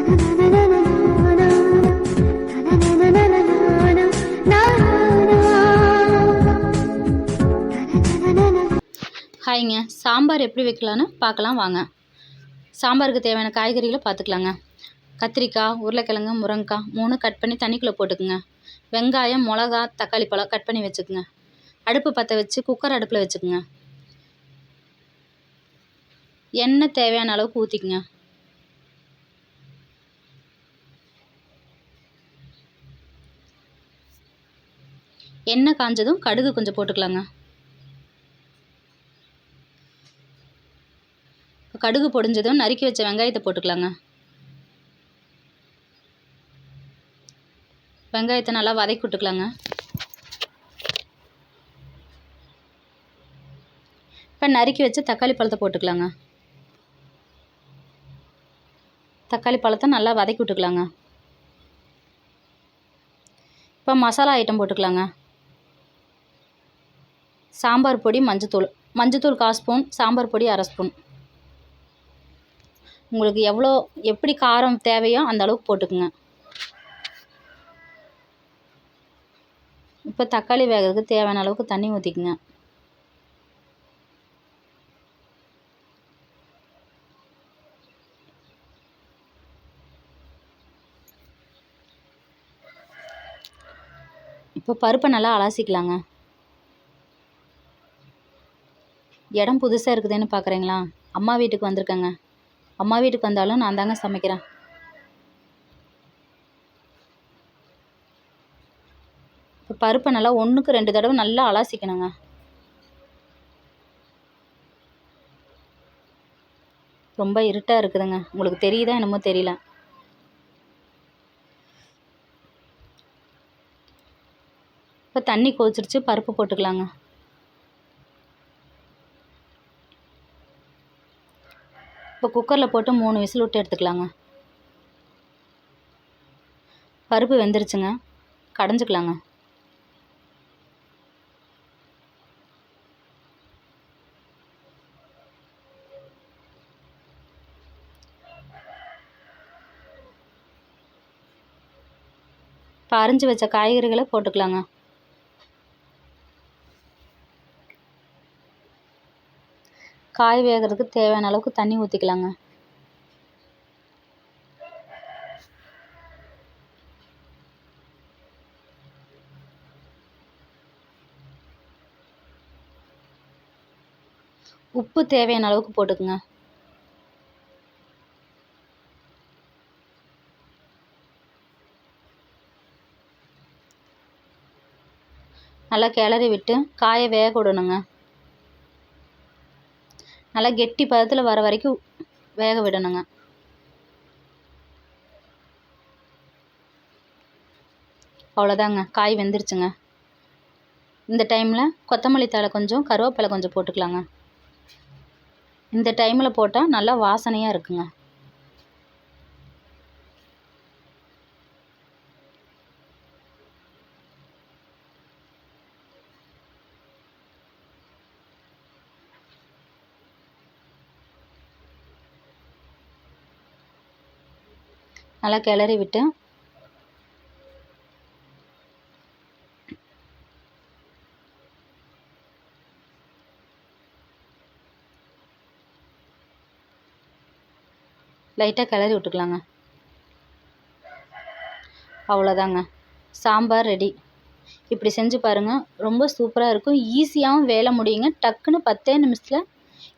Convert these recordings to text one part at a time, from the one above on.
ஹாய்ங்க, சாம்பார் எப்படி வைக்கலான்னு பார்க்கலாம் வாங்க. சாம்பாருக்கு தேவையான காய்கறிகளை பார்த்துக்கலாங்க. கத்திரிக்காய், உருளைக்கிழங்கு, முருங்கைக்காய் 3 கட் பண்ணி தண்ணிக்குள்ளே போட்டுக்குங்க. வெங்காயம், மிளகா, தக்காளி பழம் கட் பண்ணி வச்சுக்குங்க. அடுப்பு பற்ற வச்சு குக்கர் அடுப்பில் வச்சுக்குங்க. எண்ணெய் தேவையான அளவுக்கு ஊற்றிக்குங்க. எண்ணெய் காஞ்சதும் கடுகு கொஞ்சம் போட்டுக்கலாங்க. கடுகு பொடிஞ்சதும் நறுக்கி வச்ச வெங்காயத்தை போட்டுக்கலாங்க. வெங்காயத்தை நல்லா வதக்கி விட்டுக்கலாங்க. இப்போ நறுக்கி வச்சு தக்காளி பழத்தை போட்டுக்கலாங்க. தக்காளி பழத்தை நல்லா வதக்கி விட்டுக்கலாங்க. இப்போ மசாலா ஐட்டம் போட்டுக்கலாங்க. சாம்பார் பொடி, மஞ்சத்தூள் 1 ஸ்பூன், சாம்பார் பொடி 1/2 ஸ்பூன். உங்களுக்கு எப்படி காரம் தேவையோ அந்த அளவுக்கு போட்டுக்குங்க. இப்போ தக்காளி வேகிறதுக்கு தேவையான அளவுக்கு தண்ணி ஊற்றிக்குங்க. இப்போ பருப்பை நல்லா அலசிக்கலாங்க. இடம் புதுசாக இருக்குதுன்னு பார்க்குறீங்களா? அம்மா வீட்டுக்கு வந்திருக்கேங்க. அம்மா வீட்டுக்கு வந்தாலும் நான் தாங்க சமைக்கிறேன். இப்போ பருப்பை நல்லா 1க்கு 2 தடவை நல்லா அலசிக்கணுங்க. ரொம்ப இருட்டாக இருக்குதுங்க. உங்களுக்கு தெரியுதா என்னமோ தெரியல. இப்போ தண்ணி கொதிச்சிருச்சு, பருப்பு போட்டுக்கலாங்க. இப்போ குக்கரில் போட்டு 3 விசில் விட்டு எடுத்துக்கலாங்க. பருப்பு வெந்துருச்சுங்க, கடைஞ்சிக்கலாங்க. இப்போ அரிஞ்சு வச்ச காய்கறிகளை போட்டுக்கலாங்க. காய் வேகிறதுக்கு தேவையான அளவுக்கு தண்ணி ஊற்றிக்கலாங்க. உப்பு தேவையான அளவுக்கு போட்டுக்குங்க. நல்லா கிளறி விட்டு காயை வேக விடணுங்க. நல்லா கெட்டி பதத்தில் வர வரைக்கும் வேக விடணுங்க. அவ்வளோதாங்க, காய் வெந்துருச்சுங்க. இந்த டைமில் கொத்தமல்லி தழை கொஞ்சம், கருவேப்பிலை கொஞ்சம் போட்டுக்கலாங்க. இந்த டைமில் போட்டால் நல்லா வாசனையாக இருக்குங்க. நல்லா கிளறி விட்டு லைட்டாக கிளறி விட்டுக்கலாங்க. அவ்வளோதாங்க, சாம்பார் ரெடி. இப்படி செஞ்சு பாருங்கள், ரொம்ப சூப்பராக இருக்கும். ஈஸியாகவும் வேலை முடியுங்க. டக்குன்னு 10 நிமிஷத்தில்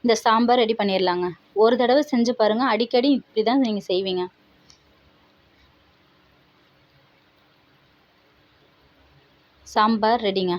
இந்த சாம்பார் ரெடி பண்ணிடலாங்க. ஒரு தடவை செஞ்சு பாருங்கள், அடிக்கடி இப்படி தான் நீங்கள் செய்வீங்க. சாம்பார் ரெடிங்க.